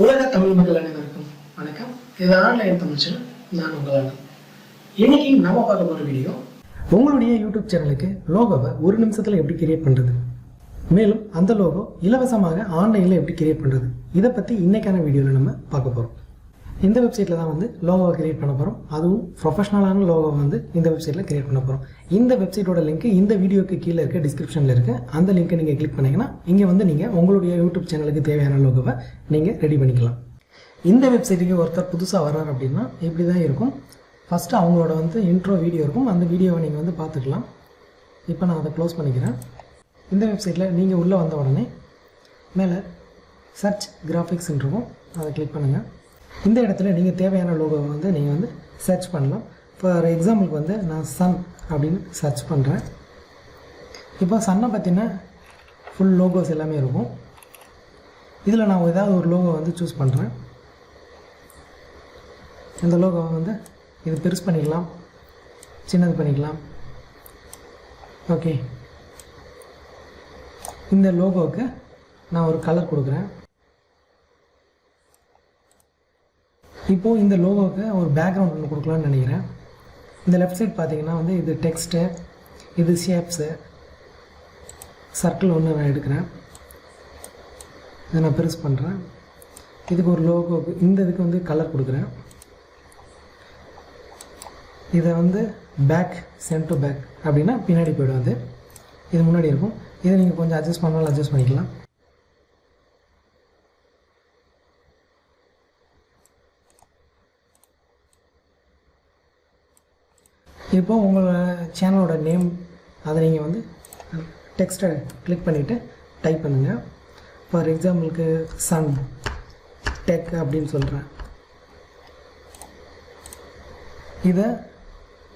உலக தமிழ் மக்கள் அனைவருக்கும் வணக்கம். இது ஆன்லைன் தமிழ் சேனல். நான் உங்களான இன்னைக்கு நம்ம பார்க்க போகிற வீடியோ உங்களுடைய யூடியூப் சேனலுக்கு லோகோவை ஒரு நிமிஷத்தில் எப்படி கிரியேட் பண்ணுறது, மேலும் அந்த லோகோ இலவசமாக ஆன்லைனில் எப்படி கிரியேட் பண்ணுறது, இதை பற்றி இன்னைக்கான வீடியோவில் நம்ம பார்க்க போகிறோம். இந்த வெப்சைட்டில் தான் வந்து லோகோவை கிரியேட் பண்ண போகிறோம். அதுவும் ப்ரொஃபஷனலான லோகோவை வந்து இந்த வெப்சைட்டில் கிரியேட் பண்ண போகிறோம். இந்த வெப்சைட்டோட லிங்க் இந்த வீடியோக்கு கீழே இருக்க டிஸ்கிரிப்ஷனில் இருக்குது. அந்த லிங்க்கை நீங்கள் கிளிக் பண்ணிங்கன்னா இங்கே வந்து நீங்கள் உங்களுடைய யூடியூப் சேனலுக்கு தேவையான லோகோவை நீங்கள் ரெடி பண்ணிக்கலாம். இந்த வெப்சைட்டுக்கு ஒருத்தர் புதுசாக வர்றார் அப்படின்னா இப்படி தான் இருக்கும். ஃபஸ்ட்டு அவங்களோட வந்து இன்ட்ரோ வீடியோ இருக்கும். அந்த வீடியோவை நீங்கள் வந்து பார்த்துக்கலாம். இப்போ நான் அதை க்ளோஸ் பண்ணிக்கிறேன். இந்த வெப்சைட்டில் நீங்கள் உள்ளே வந்த உடனே மேலே சர்ச் கிராஃபிக்ஸ்ன்னு இருக்கும். அதை கிளிக் பண்ணுங்கள். இந்த இடத்துல நீங்கள் தேவையான லோகோவை வந்து நீங்கள் வந்து சர்ச் பண்ணலாம். ஃபார் எக்ஸாம்பிளுக்கு வந்து நான் சன் அப்படின்னு சர்ச் பண்ணுறேன். இப்போ சன்னை பற்றின ஃபுல் லோகோஸ் எல்லாமே இருக்கும். இதில் நான் ஏதாவது ஒரு லோகோ வந்து சூஸ் பண்ணுறேன். இந்த லோகோவை வந்து இது பெருசு பண்ணிக்கலாம், சின்னது பண்ணிக்கலாம். ஓகே, இந்த லோகோவுக்கு நான் ஒரு கலர் கொடுக்குறேன். இப்போது இந்த லோகோவுக்கு ஒரு பேக்ரவுண்ட் ஒன்று கொடுக்கலான்னு நினைக்கிறேன். இந்த லெஃப்ட் சைட் பார்த்தீங்கன்னா வந்து இது டெக்ஸ்ட்டு, இது ஷேப்ஸு, சர்க்கிள் ஒன்று நான் எடுக்கிறேன். இதை நான் பெருசு பண்ணுறேன். இதுக்கு ஒரு லோகோவுக்கு இந்த இதுக்கு வந்து கலர் கொடுக்குறேன். இதை வந்து பேக், சென்ட் டு பேக் அப்படின்னா பின்னாடி போய்டும். அது இது முன்னாடி இருக்கும். இதை நீங்கள் கொஞ்சம் அட்ஜஸ்ட் பண்ணாலும் அட்ஜஸ்ட் பண்ணிக்கலாம். இப்போ உங்களோட சேனலோட நேம் அதை நீங்கள் வந்து டெக்ஸ்ட்டை கிளிக் பண்ணிவிட்டு டைப் பண்ணுங்கள். ஃபார் எக்ஸாம்பிளுக்கு சன் டெக் அப்படின்னு சொல்கிறேன். இதை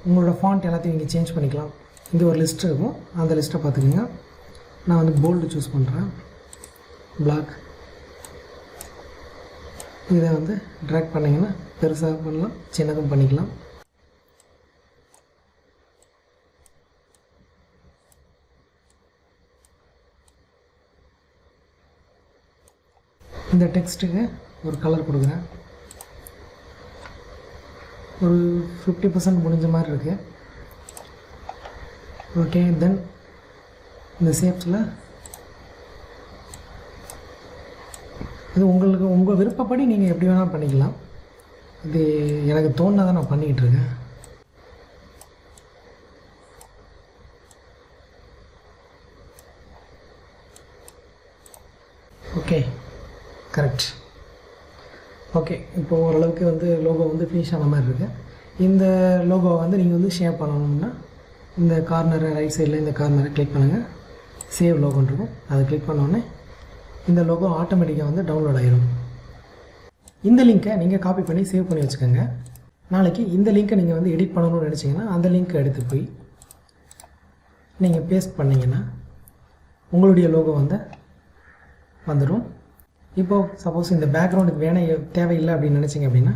உங்களோட ஃபாண்ட் எல்லாத்தையும் நீங்கள் சேஞ்ச் பண்ணிக்கலாம். இங்கே ஒரு லிஸ்ட் இருக்கும். அந்த லிஸ்ட்டை பார்த்துக்கோங்க. நான் வந்து போல்டு சூஸ் பண்ணுறேன், பிளாக். இதை வந்து ட்ராக் பண்ணிங்கன்னா பெருசாக பண்ணலாம், சின்னதும் பண்ணிக்கலாம். இந்த டெக்ஸ்ட்டுக்கு ஒரு கலர் கொடுக்குறேன். ஒரு 50% முடிஞ்ச மாதிரி இருக்குது. ஓகே, தென் இந்த ஷேப்ஸில் இது உங்கள் விருப்பப்படி நீங்கள் எப்படி வேணால் பண்ணிக்கலாம். இது எனக்கு தோணுனதை நான் பண்ணிக்கிட்டு இருக்கேன். Okay, correct. ஓகே, இப்போது ஓரளவுக்கு வந்து லோகோ வந்து ஃபினிஷ் ஆன மாதிரி இருக்குது. இந்த லோகோவை வந்து நீங்கள் வந்து ஷேப் பண்ணணும்னா இந்த கார்னரை ரைட் சைடில் இந்த கார்னரை கிளிக் பண்ணுங்கள். சேவ் லோகோன்னு இருக்கும். அதை கிளிக் பண்ணோடனே இந்த லோகோ ஆட்டோமேட்டிக்காக வந்து டவுன்லோட் ஆகிடும். இந்த லிங்க்கை நீங்கள் காப்பி பண்ணி சேவ் பண்ணி வச்சுக்கோங்க. நாளைக்கு இந்த லிங்க்கை நீங்கள் வந்து எடிட் பண்ணணும்னு நினச்சிங்கன்னா அந்த லிங்க்கை எடுத்து போய் நீங்கள் பேஸ்ட் பண்ணிங்கன்னா உங்களுடைய லோகோ வந்து வந்துடும். இப்போது சப்போஸ் இந்த பேக்ரவுண்டுக்கு தேவையில்லை அப்படின்னு நினச்சிங்க அப்படின்னா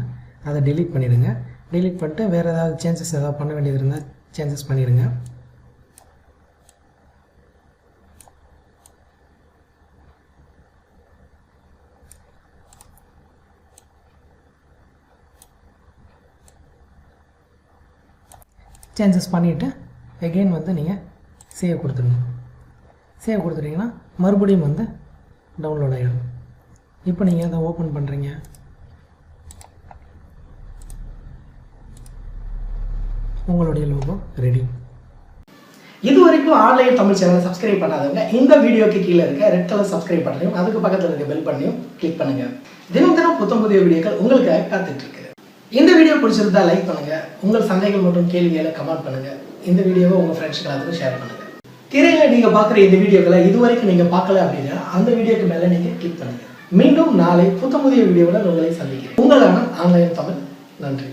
அதை டெலீட் பண்ணிவிடுங்க. டெலீட் பண்ணிட்டு வேறு ஏதாவது சேஞ்சஸ் ஏதாவது பண்ண வேண்டியது இருந்தால் சேஞ்சஸ் பண்ணிடுங்க. சேஞ்சஸ் பண்ணிவிட்டு எகெயின் வந்து நீங்கள் சேவ் கொடுத்துருங்க. சேவ் கொடுத்துட்டிங்கன்னா மறுபடியும் வந்து டவுன்லோட் ஆகிடும். இப்போ நீங்கள் அதை ஓப்பன் பண்ணுறீங்க. உங்களுடைய லோகோ ரெடி. இது வரைக்கும் ஆன்லைன் தமிழ் சேனலை சப்ஸ்கிரைப் பண்ணாதவங்க இந்த வீடியோக்கு கீழே இருக்க ரெட் கலர் சப்ஸ்கிரைப் பண்ணையும் அதுக்கு பக்கத்தில் இருக்க பெல் பண்ணியும் கிளிக் பண்ணுங்கள். தினம் தினம் புதிய வீடியோக்கள் உங்களுக்காக காத்துட்டு இருக்கு. இந்த வீடியோ பிடிச்சிருந்தா லைக் பண்ணுங்கள். உங்கள் சந்தேகங்கள் மற்றும் கேள்விகளை கமெண்ட் பண்ணுங்கள். இந்த வீடியோவை உங்கள் ஃப்ரெண்ட்ஸ்க்கு எல்லாத்துக்கும் ஷேர் பண்ணுங்கள். திரையில் நீங்கள் பார்க்குற இந்த வீடியோக்களை இதுவரைக்கும் நீங்கள் பார்க்கல அப்படின்னா அந்த வீடியோக்கு மேலே நீங்கள் கிளிக் பண்ணுங்கள். மீண்டும் நாளை புதிய வீடியோவில் உங்களை சந்திக்கிறேன். உங்களான ஆன்லைன் தமிழ். நன்றி.